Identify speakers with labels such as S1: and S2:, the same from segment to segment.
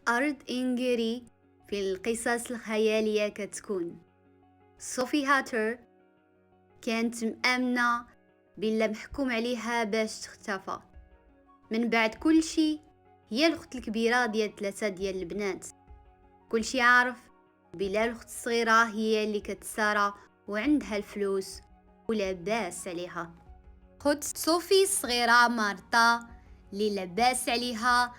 S1: أرض إنجري في القصص الخيالية كتكون صوفي هاتر كانت مأمنة بالله محكوم عليها باش تختفى. من بعد كل شي هي الأخت الكبيرة ديال 3 ديال البنات. كل شي عارف بلا الأخت الصغيرة هي اللي كتسارى وعندها الفلوس ولاباس عليها. خد صوفي الصغيرة مارتا اللي لاباس عليها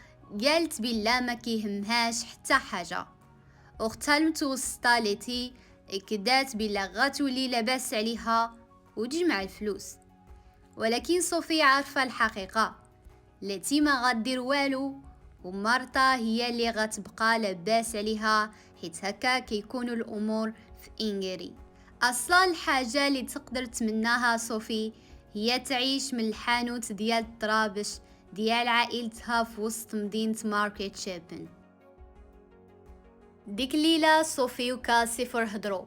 S1: قالت بالله ما كيهمهاش حتى حاجة. اختها المتوسطة ليتي اكدات بلا غتولي لاباس عليها وتجمع الفلوس، ولكن صوفي عارفة الحقيقة، ليتي ما غدير والو ومارتا هي اللي غتبقى لاباس عليها، حيت هكا كيكونوا الامور في انجري. اصلا الحاجه اللي تقدر تمناها صوفي هي تعيش من الحانوت ديال الطرابش ديال عائلتها في وسط مدينه ماركت شيبن. ديك الليله صوفي وكاسيفر هضروا.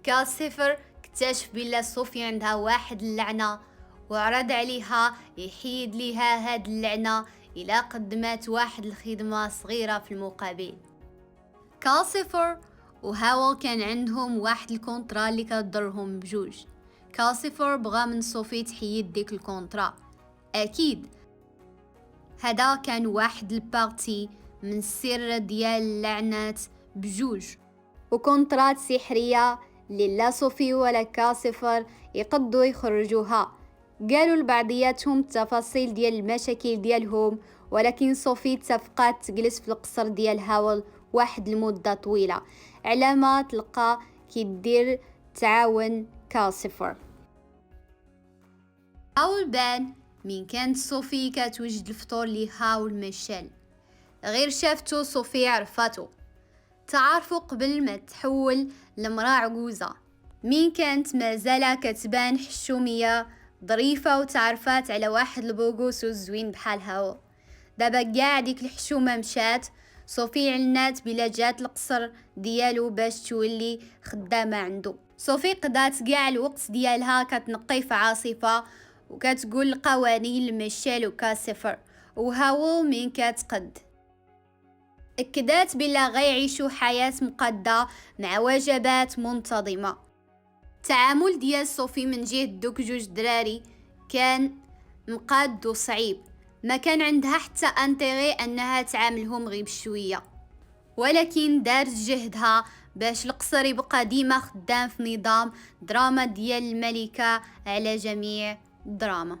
S1: كاسيفر اكتشف بلا صوفي عندها واحد اللعنه وعرض عليها يحيد ليها هاد اللعنه إلا قدمت واحد الخدمة صغيرة في المقابل. كاسيفر وهاول كان عندهم واحد الكونترا اللي كتضرهم بجوج. كاسيفر بغى من صوفي تحيد ديك الكونترا، أكيد هذا كان واحد البارتي من السر ديال اللعنات بجوج، وكونترات سحرية اللي لا صوفي ولا كاسيفر يقدوا يخرجوها. قالوا لبعضياتهم التفاصيل ديال المشاكل ديالهم، ولكن صوفي اتفقات تجلس في القصر ديال هاول واحد المدة طويلة على ما تلقى كيدير تعاون كاسيفر. هاول بان من كانت صوفي كتوجد الفطور لي هاول مشال، غير شافتو صوفي عرفاتو، تعرفوا قبل ما تحول لمرأة عجوزة. مين كانت مازال كتبان حشومية ظريفة وتعرفات على واحد البوغوس الزوين بحال هاو. دابا كاع ديك الحشومة مشات، صوفي علنات بلا جات القصر ديالو باش تولي خدامة عنده. صوفي قضات كاع الوقت ديالها كتنقي في عاصفة وكتقول القوانين لميشيل وكاسيفر، وهاو من كتقد اكدات بلا غيعيشوا حياة مقادة مع وجبات منتظمة. التعامل ديال صوفي من جهة دوك جوج دراري كان مقاد وصعيب، ما كان عندها حتى انتيغي انها تعاملهم غير بشوية، ولكن دارت جهدها باش القصر يبقى ديما خدام في نظام دراما ديال الملكة على جميع الدراما.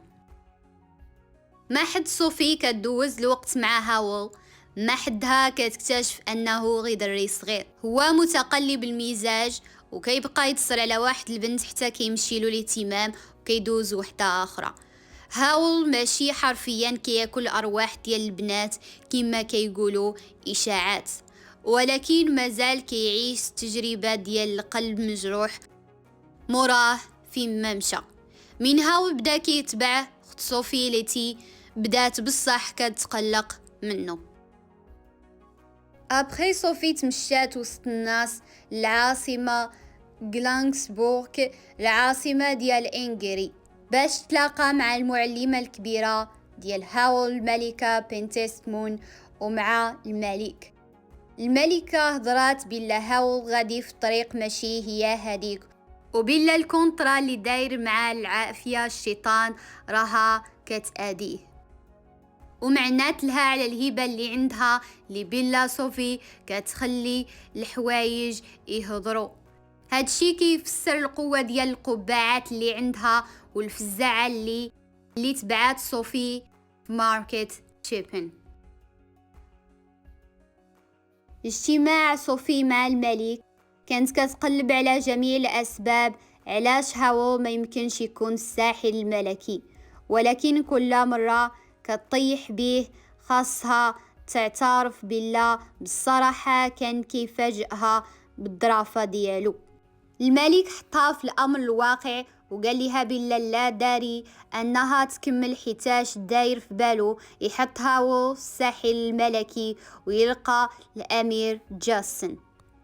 S1: ما حد صوفي كتدوز الوقت مع هاول، ما حدها كتكتشف انه غير دري صغير، هو متقلب المزاج وكيبقى يتصل على واحد البنت حتى كيمشي له الاهتمام وكيدوز وحده اخرى. هاول ماشي حرفيا كياكل ارواح ديال البنات كما كيقولوا اشاعات، ولكن مازال كيعيش تجربه ديال القلب مجروح موراه فين ما مشى. من هاول بدا كيتبع اخت صوفي ليتي بدات بصح كتقلق منه. ابخي صوفي تمشات وسط الناس العاصمة غلانكسبورغ، العاصمة ديال انجري، باش تلاقى مع المعلمة الكبيرة ديال هاول الملكة بنتيسمون ومع الملك. الملكة هضرات بلا هاول غادي في الطريق ماشي هي هذيك، وبلا الكونترا اللي داير مع العافية الشيطان راها كتأديه، ومعنات لها على الهبة اللي عندها اللي بلا صوفي كتخلي الحوايج يهضروا. هادشي كيفسر القوة ديال القبعات اللي عندها والفزاعة اللي تبعات صوفي في ماركت شيبن. اجتماع صوفي مع الملك كانت كتقلب على جميع الأسباب علاش هاو ما يمكنش يكون الساحر الملكي، ولكن كل مرة كتطيح به خاصها تعترف بالله بالصراحة كان كيفاجئها بالظرافة ديالو. الملك حطها في الأمر الواقع وقال لها بالله لا داري انها تكمل حيتاش داير في بالو يحط هاو الساحل الملكي ويلقى الامير جاسن.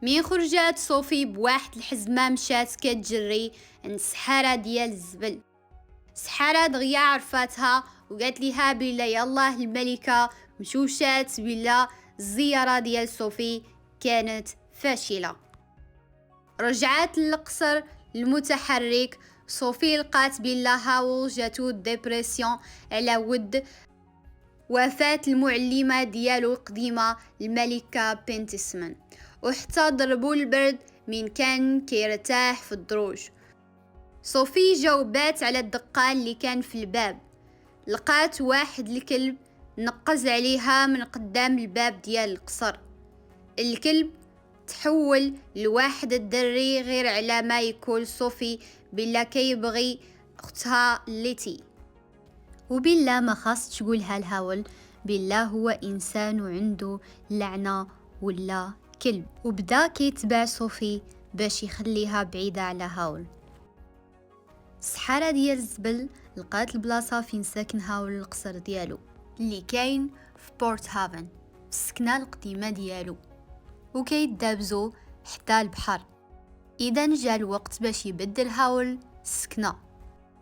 S1: مين خرجات صوفي بواحد الحزمة مشات كتجري عند السحارة ديال الزبل. السحارة دغيا عرفاتها وقالت لها بلا يالله الملكة مشوشات بلا الزيارة ديال صوفي كانت فاشلة. رجعت للقصر المتحرك. صوفي لقات بلا هاول جاتو ديبرسيون على ود وفاة المعلمة ديالو القديمة الملكة بنتسمن، وحتى ضربو البرد من كان كيرتاح في الدروج. صوفي جاوبات على الدقان اللي كان في الباب، لقات واحد الكلب نقز عليها من قدام الباب ديال القصر. الكلب تحول لواحد الدري غير على ما يقول صوفي بلا كيبغي اختها ليتي، وبلا ما خاص تقولها الهاول بلا هو انسان وعنده لعنة ولا كلب، وبدا كيتبع صوفي باش يخليها بعيدة على هاول. السحارة ديال الزبل لقات البلاصة فين ساكن هاول القصر ديالو اللي كاين في بورت هافن في السكنة القديمة ديالو، وكيدابزو حتى البحر. اذا جا الوقت باش يبدل هاول السكنة،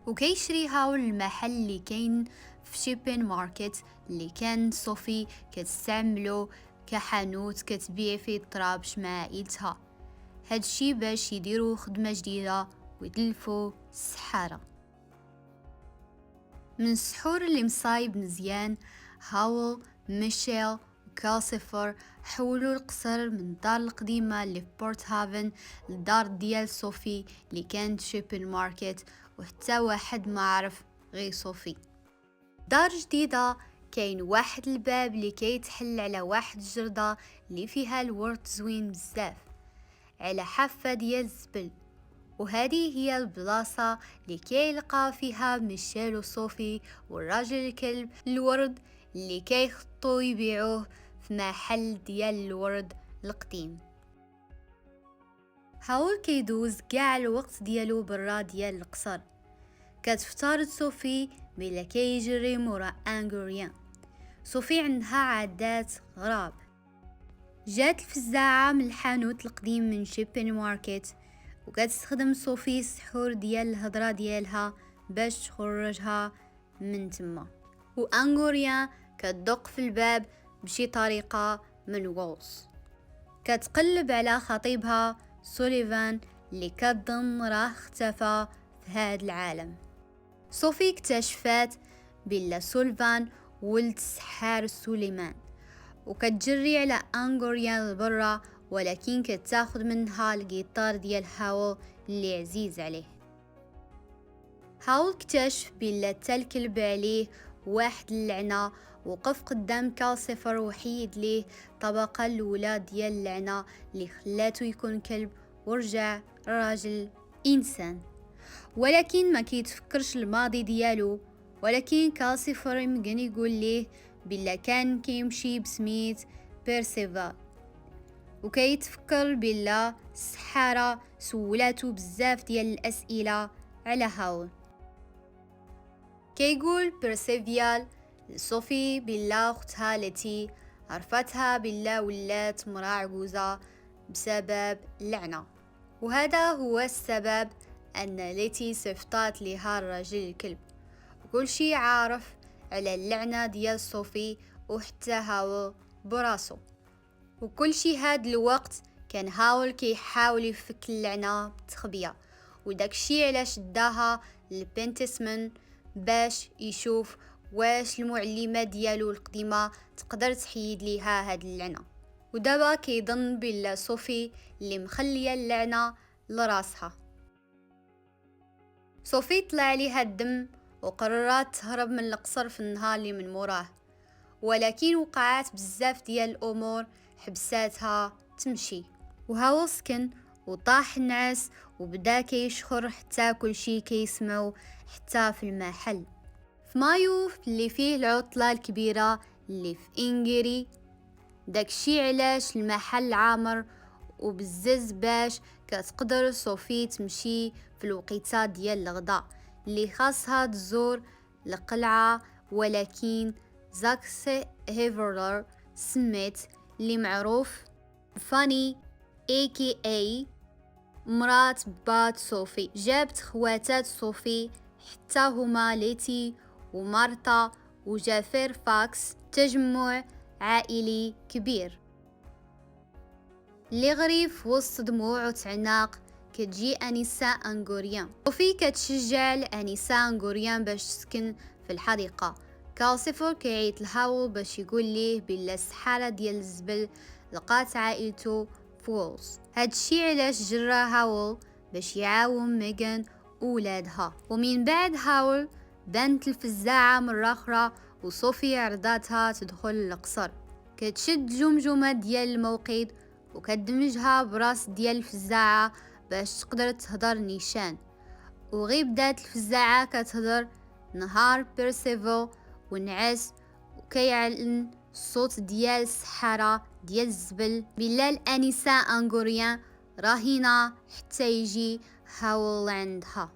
S1: وكيشري هاول المحل اللي كاين في شيبين ماركت اللي كان صوفي كتستعملو كحانوت كتبيع فيه الطرابش مع عائلتها. هادشي باش يديروا خدمة جديدة ويتلفوا السحارة. من السحور اللي مصايب مزيان، هاول ميشيل وكالسيفر حولوا القصر من الدار القديمة اللي في بورت هافن للدار ديال صوفي اللي كانت شيبين ماركت، وحتى واحد ما عرف غير صوفي. دار جديدة كاين واحد الباب اللي كيتحل على واحد الجردة اللي فيها الورد زوين بزاف على حافة ديال الزبل، وهذه هي البلاصة اللي كيلقى فيها ميشيل وصوفي والراجل الكلب الورد اللي كيخطو يبيعوه في محل ديال الورد القديم. هاول كيدوز كاع الوقت ديالو برا ديال القصر. كتفترض صوفي بلا كيجري مورا انغوريان. صوفي عندها عادات غراب. جات الفزاعة من الحانوت القديم من شيبين ماركت، وكتستخدم صوفي السحور ديال الهضرة ديالها باش تخرجها من تما، وانغوريان كتدق في الباب بشي طريقة من وولز. كتقلب على خطيبها سوليفان اللي كتظن راه اختفى في هاد العالم. صوفي اكتشفت بلا سوليفان ولد السحار سليمان، وكتجري على انغوريان لبرا، ولكن كتاخد منها الجيتار ديال هاول اللي عزيز عليه. هاول اكتشف بلا تا الكلب عليه واحد اللعنة، وقف قدام كالسيفر وحيد ليه طبقة الأولى ديال اللعنة اللي خلاتو يكون كلب ورجع راجل إنسان، ولكن ما كيتفكرش الماضي ديالو. ولكن كالسيفر يمكن يقول ليه بلا كان كيمشي بسميت بيرسيفال، وكيتفكر بلا السحارة سولاتو بزاف ديال الأسئلة على هاول. كيقول بيرسيفيال لصوفي بلا اختها التي عرفتها بلا ولات مرا عجوزة بسبب اللعنة، وهذا هو السبب أن ليتي صفطات لها الرجل الكلب، وكل شي عارف على اللعنة ديال صوفي وحتى هاول براسو. وكل شي هاد الوقت كان هاول كيحاول يفك اللعنة بتخبية، وداك الشي علاش داها لبنتسمن باش يشوف واش المعلمة ديالو القديمة تقدر تحيد ليها هاد اللعنة. ودابا كيظن بلا صوفي اللي مخلية اللعنة لراسها. صوفي طلع عليها الدم وقررت تهرب من القصر في النهار اللي من موراه، ولكن وقعات بزاف ديال الامور حبساتها تمشي. وهاو سكن وطاح النعاس وبدا كيشخر حتى كل شي كيسمعو حتى في المحل. في مايو اللي فيه العطلة الكبيرة اللي في انجيري، داكشي علاش المحل عامر وبزز باش كتقدر صوفي تمشي في الوقيته ديال الغداء اللي خاصها تزور القلعة. ولكن زاكسي هيفرلر سميت اللي معروف فاني AKA مرات بات صوفي جابت خواتات صوفي حتى هما ليتي ومارتا وجافير فاكس، تجمع عائلي كبير. اللي غريب في وسط دموع وتعناق كتجي أنيسة أنغوريان، وفي كتشجع لأنيسة أنغوريان باش تسكن في الحديقة. كالسيفور كيعيط لهاول باش يقول ليه بلا السحارة ديال الزبل لقات عائلته فولز. هادشي علاش جرى هاول باش يعاون ميغان وولادها. ومن بعد هاول بانت الفزاعة مرة أخرى، وصوفي عرضاتها تدخل القصر. كتشد جمجمة ديال الموقد وكدمجها براس ديال الفزاعة باش تقدر تهضر نيشان. وغي بدات الفزاعة كتهضر نهار بيرسيفل ونعس، وكيعلن الصوت ديال السحارة ديال الزبل بلا الأنسة أنغوريان راهينا حتى يجي هاول عندها.